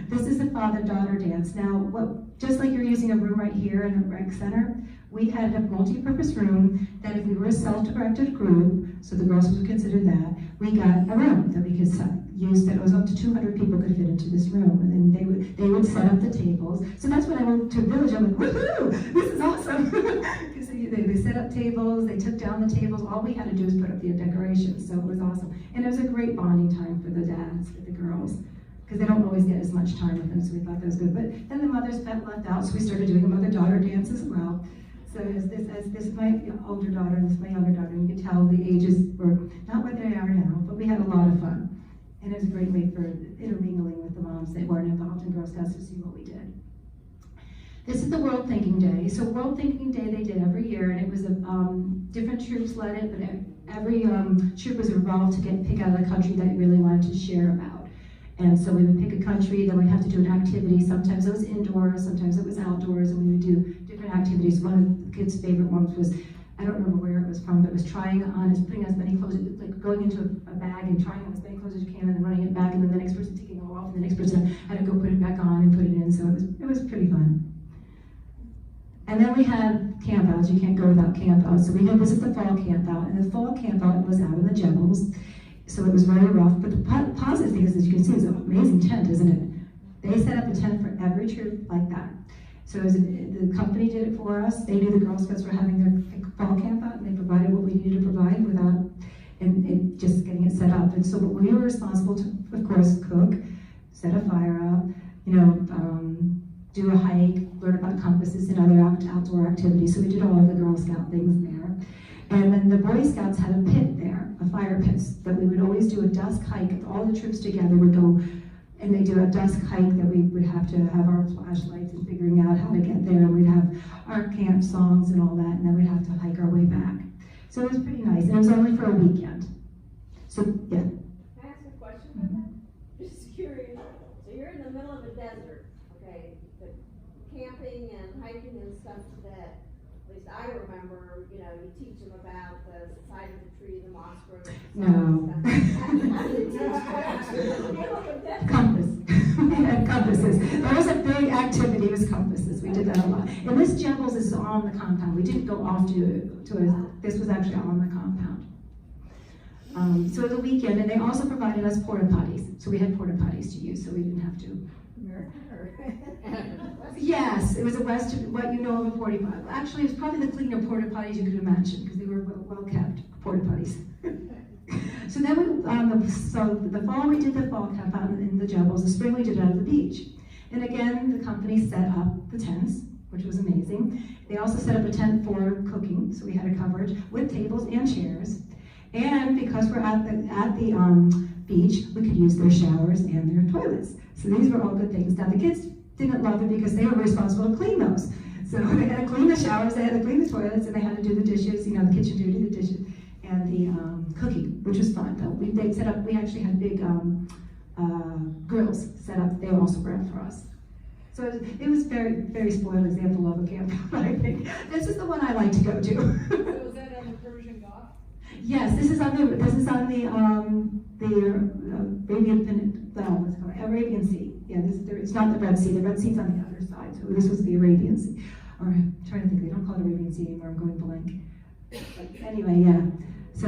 This is the father-daughter dance. Now, just like you're using a room right here in a rec center, we had a multi-purpose room that if we were a self-directed group, so the girls would consider that, we got a room that we could use that was up to 200 people could fit into this room, and then they would set up the tables. So that's when I went to Village, I'm like, woohoo, this is awesome. Because they set up tables, they took down the tables, all we had to do was put up the decorations, so it was awesome. And it was a great bonding time for the dads, for the girls, because they don't always get as much time with them, so we thought that was good. But then the mothers felt left out, so we started doing a mother-daughter dance as well. So as this is my older daughter, and this is my younger daughter, and you can tell the ages were not what they are now, but we had a lot of fun. And it was a great way for intermingling with the moms that weren't involved in Girl Scouts to see what we did. This is the World Thinking Day. So World Thinking Day they did every year, and it was different troops led it, but every troop was involved to pick out a country that it really wanted to share about. And so we would pick a country, then we'd have to do an activity. Sometimes it was indoors, sometimes it was outdoors, and we would do different activities. One of the kids' favorite ones was, I don't remember where it was from, but it was trying on, putting as many clothes, like going into a bag and trying on as many clothes as you can, and then running it back, and then the next person taking it off, and the next person had to go put it back on and put it in. So it was pretty fun. And then we had campouts. You can't go without campouts. So we had, this is the fall campout, and the fall campout was out in the jungles. So it was very rough, but the positive thing is, as you can see, it's an amazing tent, isn't it? They set up a tent for every troop like that. So the company did it for us. They knew the Girl Scouts were having their fall camp out, and they provided what we needed to provide and just getting it set up. And so we were responsible to, of course, cook, set a fire up, do a hike, learn about compasses and other outdoor activities. So we did all of the Girl Scout things there. And then the Boy Scouts had a pit there, a fire pit, that we would always do a dusk hike. All the troops together would go, and they do a dusk hike that we would have to have our flashlights and figuring out how to get there. And we'd have our camp songs and all that, and then we'd have to hike our way back. So it was pretty nice, and it was only for a weekend. So, yeah. Can I ask a question about that? Just curious. So you're in the middle of a desert, okay? The camping and hiking and stuff that, at least I remember, you teach them about the side of the tree, the moss grove. No. Compass. We had compasses. That was a big activity, was compasses. We did that a lot. And this Jebels is on the compound. We didn't go off this was actually on the compound. So it was a weekend, and they also provided us porta potties. So we had porta potties to use, so we didn't have to. Yes, it was a Western, what you know of a porta potty. Actually, it was probably the cleaner porta potties you could imagine, because they were well kept porta potties. So then the fall we did the fall camp out in the Jebels. The spring we did it at the beach. And again, the company set up the tents, which was amazing. They also set up a tent for cooking, so we had a coverage with tables and chairs. And because we're at the beach, we could use their showers and their toilets. So these were all good things. Now the kids didn't love it because they were responsible to clean those. So they had to clean the showers, they had to clean the toilets, and they had to do the dishes, the kitchen duty, the dishes, and the cooking, which was fun. Though they set up, we actually had big grills set up. They also brought for us. So it was very, very spoiled example of a camp. I think this is the one I like to go to. So was that on the Persian Gulf? Yes, this is on the Arabian Peninsula, what's it called? Arabian Sea. Yeah, it's not the Red Sea. The Red Sea's on the other side. So this was the Arabian Sea. Or I'm trying to think. They don't call it Arabian Sea anymore. I'm going blank. But anyway, yeah. So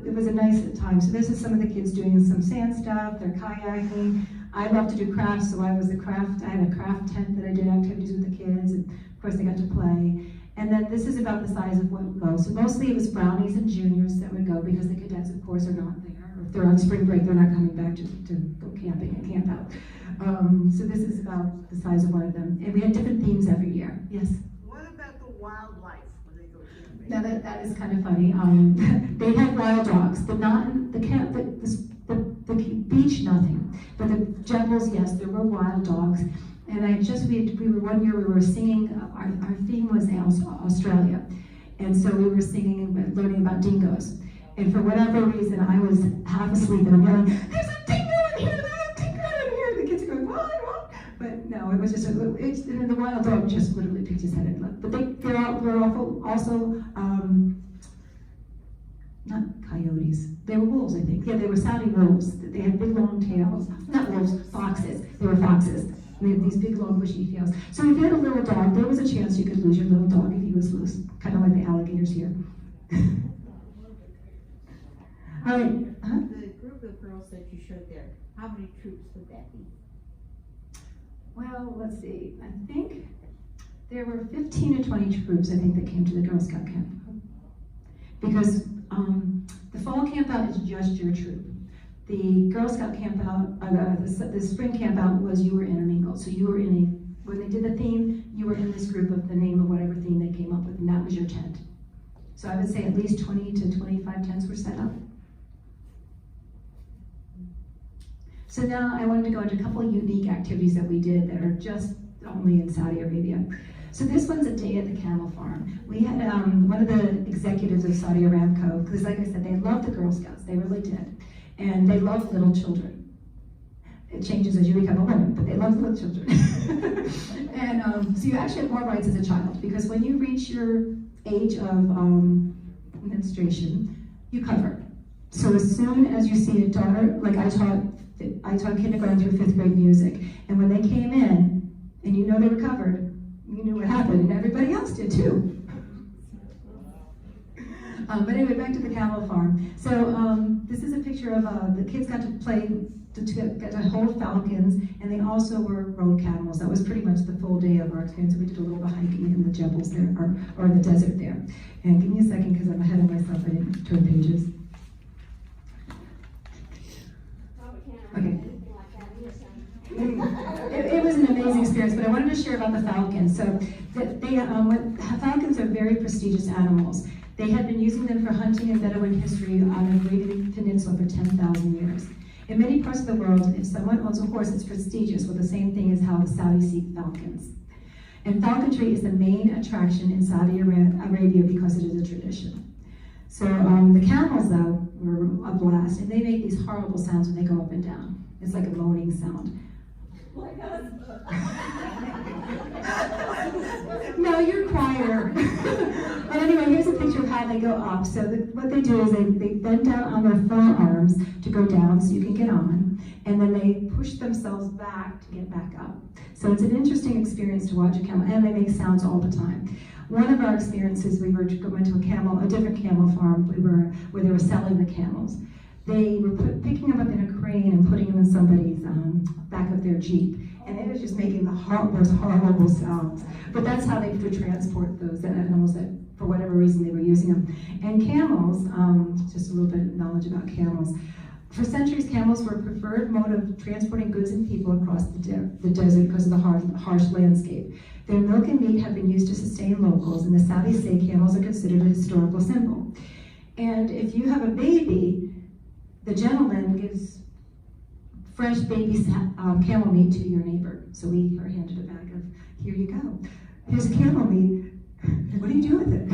it was a nice time. So this is some of the kids doing some sand stuff. They're kayaking. I love to do crafts, so I had a craft tent that I did activities with the kids, and of course they got to play. And then this is about the size of what would go. So mostly it was brownies and juniors that would go, because the cadets, of course, are not there. Or if they're on spring break, they're not coming back to go camping and camp out. So this is about the size of one of them. And we had different themes every year. Yes? What about the wildlife when they go camping? Now that is kind of funny. They had wild dogs, but not in the camp. The beach, nothing. But the Jebels, yes, there were wild dogs. And we were one year we were singing. Our theme was Australia, and so we were singing and learning about dingoes. And for whatever reason, I was half asleep and I'm yelling, "There's a dingo in here! There's a dingo in here!" And the kids are going, "What?" But no, it was just and the wild dog just literally picked his head and left. But they were also not coyotes. They were wolves, I think. Yeah, they were Saudi wolves. They had big long tails. Not wolves, foxes. They were foxes. And they had these big long bushy tails. So if you had a little dog, there was a chance you could lose your little dog if he was loose. Kind of like the alligators here. All right. Huh? The group of girls that you showed there, how many troops would that be? Well, let's see. I think there were 15 or 20 troops, I think, that came to the Girl Scout camp. Because the fall camp out is just your troop. The Girl Scout camp out, the spring camp out was you were intermingled. So you were when they did the theme, you were in this group of the name of whatever theme they came up with, and that was your tent. So I would say at least 20 to 25 tents were set up. So now I wanted to go into a couple of unique activities that we did that are just only in Saudi Arabia. So this one's a day at the camel farm. We had one of the executives of Saudi Aramco, because like I said, they love the Girl Scouts, they really did. And they love little children. It changes as you become a woman, but they love little children. And so you actually have more rights as a child, because when you reach your age of menstruation, you cover. So as soon as you see a daughter, like I taught kindergarten through 5th grade music, and when they came in, and you know they were covered, you knew what happened, and everybody else did too. But anyway, back to the camel farm. So this is a picture of the kids got to play, got to hold falcons, and they also were rode camels. That was pretty much the full day of our experience. We did a little bit of hiking in the Jebels there, or in the desert there. And give me a second, because I'm ahead of myself. I didn't turn pages. Okay. anything like that in your town. It was an amazing experience, but I wanted to share about the falcons. So falcons are very prestigious animals. They had been using them for hunting and Bedouin history on the Arabian Peninsula for 10,000 years. In many parts of the world, if someone owns a horse, it's prestigious. Well, the same thing is how the Saudis see falcons. And falconry is the main attraction in Saudi Arabia because it is a tradition. So the camels, though, were a blast, and they make these horrible sounds when they go up and down. It's like a moaning sound. No, you're quieter. But anyway, here's a picture of how they go up. So what they do is they bend down on their forearms to go down so you can get on, and then they push themselves back to get back up. So it's an interesting experience to watch a camel, and they make sounds all the time. One of our experiences, we went to a different camel farm where they were selling the camels. They were picking them up in a crane and putting them in somebody's back of their Jeep. And it was just making the most horrible sounds. But that's how they could transport those animals that, for whatever reason, they were using them. And camels, just a little bit of knowledge about camels. For centuries, camels were a preferred mode of transporting goods and people across the desert because of the harsh landscape. Their milk and meat have been used to sustain locals, and the Saudis say camels are considered a historical symbol. And if you have a baby, the gentleman gives fresh baby camel meat to your neighbor. So we are handed a bag of, here you go. Here's camel meat. What do you do with it?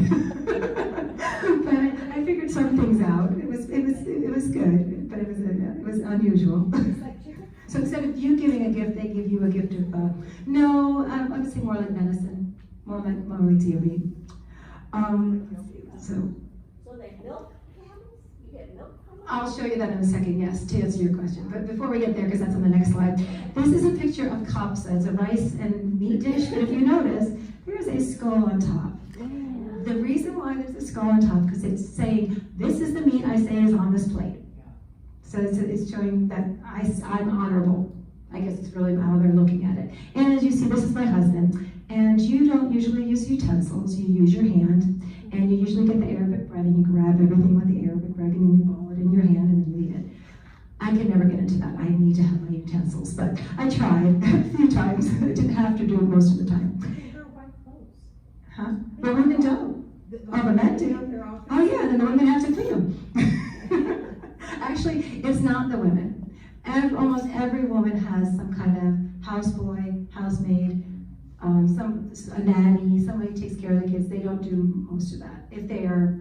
But I figured some things out. It was good, but it was unusual. So instead of you giving a gift, they give you a gift of no, I would say more like medicine, more like dairy. So they milk camels? You get milk from them? I'll show you that in a second, yes, to answer your question. But before we get there, because that's on the next slide, this is a picture of kapsa. It's a rice and meat dish, but if you notice, there's a skull on top. The reason why there's a skull on top, because it's saying, this is the meat I say is on this plate. So it's showing that I'm honorable. I guess it's really how they're looking at it. And as you see, this is my husband. And you don't usually use utensils, you use your hand. And you usually get the Arabic bread and you grab everything with the Arabic bread and then you ball it in your hand and then you eat it. I can never get into that. I need to have my utensils. But I tried a few times. I didn't have to do it most of the time. Huh? The women don't. Oh, the men do. Oh yeah, then the women have to clean them. Actually, it's not the women. Almost every woman has some kind of houseboy, housemaid, a nanny, somebody takes care of the kids. They don't do most of that. If they're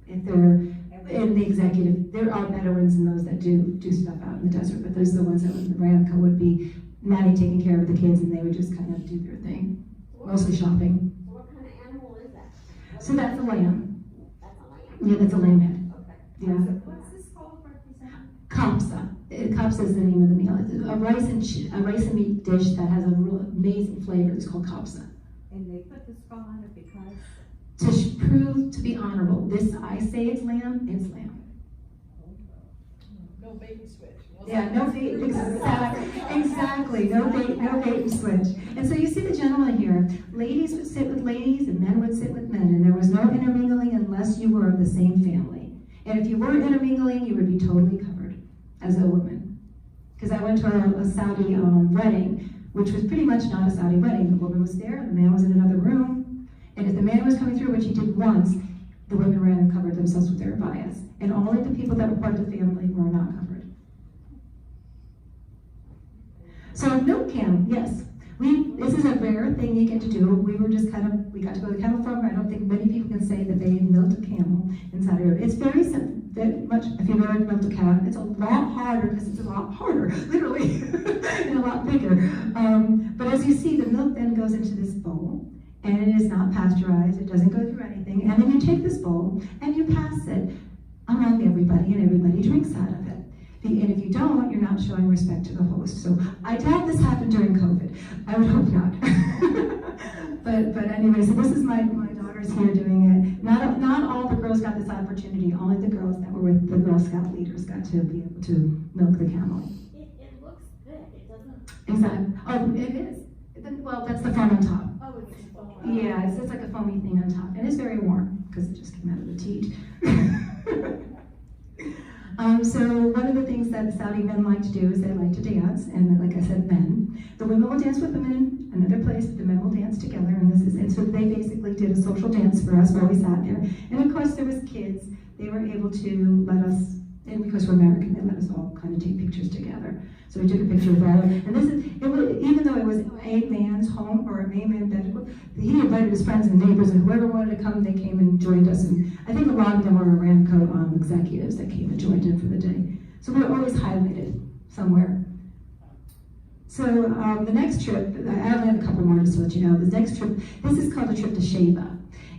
in the executive, there are Bedouins and those that do stuff out in the desert, but those are the ones that in the Ramco would be nanny taking care of the kids and they would just kind of do their thing, mostly shopping. So what kind of animal is that? So that's a lamb. That's a lamb? Yeah, that's a lamb head. Okay. Yeah. What's this called represent? Kapsa. Kapsa is the name of the meal. It's a rice and meat dish that has a real amazing flavor. It's called kapsa. And they put the skull on it because? To prove to be honorable. This, I say it's lamb, it's lamb. No bait and switch. Yeah, no bait, exactly, no bait and switch. And so you see the gentleman here, ladies would sit with ladies and men would sit with men, and there was no intermingling unless you were of the same family. And if you weren't intermingling, you would be totally covered as a woman. Because I went to a Saudi wedding, which was pretty much not a Saudi wedding. The woman was there, the man was in another room, and if the man was coming through, which he did once, the women ran and covered themselves with their abayas. And only the people that were part of the family were not covered. So milk cam, yes. This is a rare thing you get to do. We got to go to the camel farm. I don't think many people can say that they milked a camel in Saudi Arabia. It's very simple, very much, if you've ever milked a cow, it's a lot harder because it's a lot harder, literally, and a lot bigger. But as you see, the milk then goes into this bowl, and it is not pasteurized, it doesn't go through anything, and then you take this bowl and you pass it among everybody, and everybody drinks out of it. And if you don't, you're not showing respect to the host. So I doubt this happened during COVID. I would hope not. but anyway, so this is my daughters here doing it. Not all the girls got this opportunity. Only the girls that were with the Girl Scout leaders got to be able to milk the camel. It looks good. It doesn't. Exactly. Oh, it is. Well, that's the foam on top. Oh, it's Yeah, it's like a foamy thing on top. And it's very warm because it just came out of the teat. So one of the things that Saudi men like to do is they like to dance, and like I said, men. The women will dance with the men in another place, the men will dance together, and so they basically did a social dance for us while we sat there. And of course there was kids. They were able to let us, and because we're American, they let us all kind of take pictures together. So we took a picture with all of them. And this is, it was, even though it was a man's home or a man bed, he invited his friends and neighbors, and whoever wanted to come, they came and joined us. And I think a lot of them were Aramco executives that came and joined in for the day. So we were always highlighted somewhere. So the next trip, I only have a couple more just to let you know. The next trip, this is called a trip to Sheba.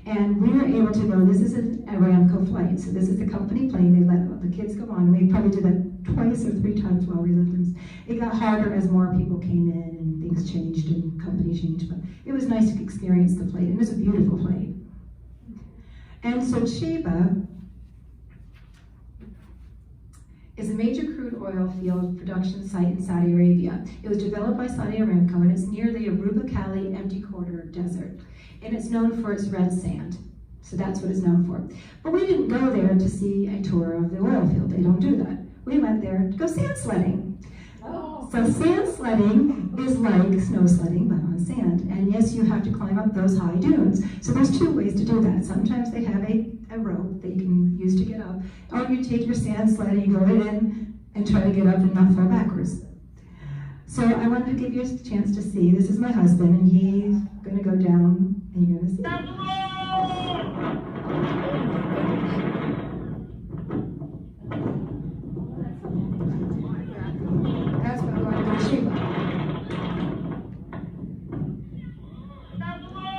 And we were able to go, this is an Aramco flight, so this is the company plane, they let the kids go on. We probably did that twice or 3 times while we lived in. It got harder as more people came in and things changed and company changed, but it was nice to experience the plane, and it was a beautiful plane. And so Sheba is a major crude oil field production site in Saudi Arabia. It was developed by Saudi Aramco, and it's near the Aruba Cali Empty Quarter Desert. And it's known for its red sand. So that's what it's known for. But we didn't go there to see a tour of the oil field. They don't do that. We went there to go sand sledding. Oh. So sand sledding is like snow sledding, but on sand. And yes, you have to climb up those high dunes. So there's 2 ways to do that. Sometimes they have a rope that you can use to get up, or you take your sand sled and you go in and try to get up and not fall backwards. So I wanted to give you a chance to see. This is my husband, and he's going to go down, and you're going to see. That's what I'm going to do. Sheba.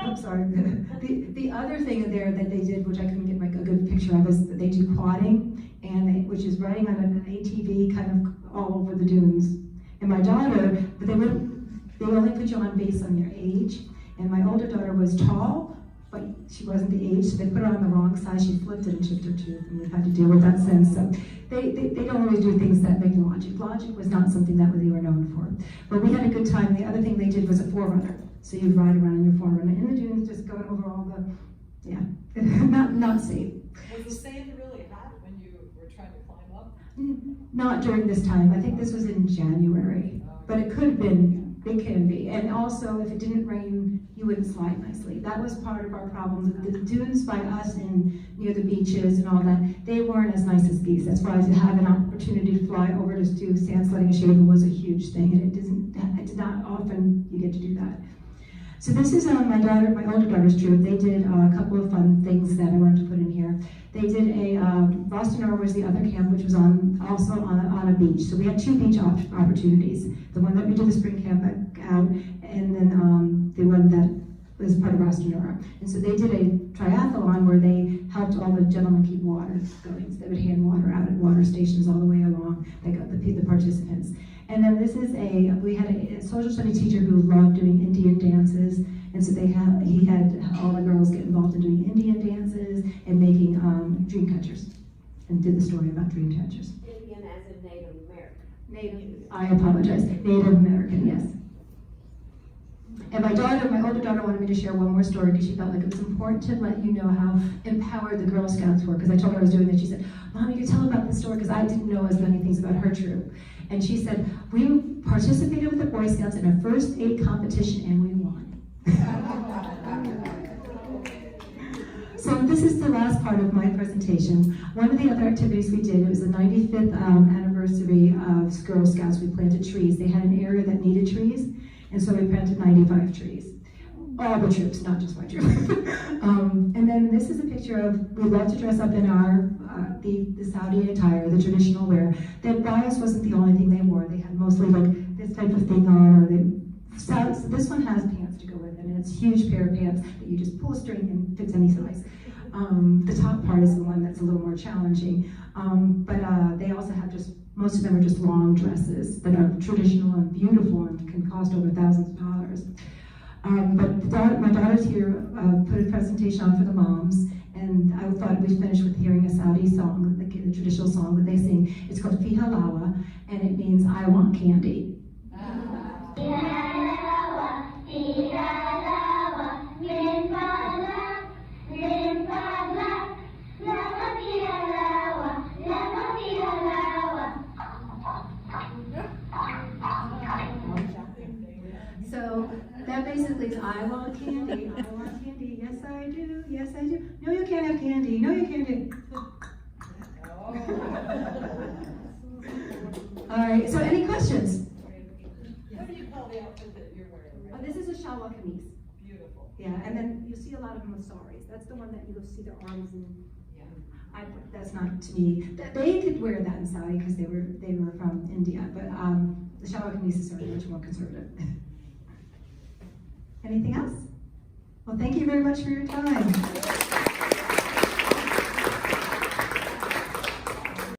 I'm sorry. The other thing there that they did, which I couldn't get a good picture of, is that they do quadding, which is riding on an ATV kind of all over the dunes. And my daughter, but they only put you on based on your age. And my older daughter was tall, but she wasn't the age, so they put her on the wrong side. She flipped it and chipped her tooth, and we've had to deal with that since. So they don't always do things that make logic. Logic was not something that they were known for. But we had a good time. The other thing they did was a forerunner. So you'd ride around in your forerunner in the dunes, just going over all the, yeah, not safe. Was the sand really hot when you were trying to climb up? Not during this time. I think this was in January, but it could have been. It can be. And also, if it didn't rain, you wouldn't slide nicely. That was part of our problems. The dunes by us and near the beaches and all that, they weren't as nice as these. That's why to have an opportunity to fly over to do sand sledding in Sheba was a huge thing, and it's not often you get to do that. So this is my older daughter's trip. They did a couple of fun things that I wanted to put in here. They did Rostanora was the other camp, which was also on a beach. So we had 2 beach opportunities. The one that we did the spring camp out, and then the one that was part of Rostanora. And so they did a triathlon where they helped all the gentlemen keep water going. So they would hand water out at water stations all the way along. They got the participants. And then this is we had a social studies teacher who loved doing Indian dances, and so he had all the girls get involved in doing Indian dances and making dream catchers, and did the story about dream catchers. Indian as in Native American. I apologize, Native American, yes. And my older daughter wanted me to share one more story because she felt like it was important to let you know how empowered the Girl Scouts were. Because I told her I was doing this, she said, "Mommy, you tell about this story," because I didn't know as many things about her troop. And she said, "We participated with the Boy Scouts in a first aid competition and we won." So this is the last part of my presentation. One of the other activities we did, it was the 95th anniversary of Girl Scouts. We planted trees. They had an area that needed trees, and so we planted 95 trees. All the troops, not just my troop. And then this is a picture of, we love to dress up in our the Saudi attire, the traditional wear. That bias wasn't the only thing they wore. They had mostly like this type of thing on, so this one has pants to go with it, and it's a huge pair of pants that you just pull a string and fits any size. The top part is the one that's a little more challenging, but they also have most of them are just long dresses that are traditional and beautiful and can cost over thousands of dollars. But my daughter's here put a presentation on for the moms, and I thought we'd finish with hearing a Saudi song, the traditional song that they sing. It's called Fi Halawa, and it means I want candy. لما في هلاوة basically it's I want candy, I want candy, yes I do, yes I do. No, you can't have candy, no, you can't have. All right, so any questions? What do you call the outfit that you're wearing? This is a shalwa kameez. Beautiful. Yeah, and then you see a lot of them with saris. That's the one that you see their arms and. Yeah. That's not to me. They could wear that in Saudi because they were from India, but the shalwa kameez is sort of much more conservative. Anything else? Well, thank you very much for your time.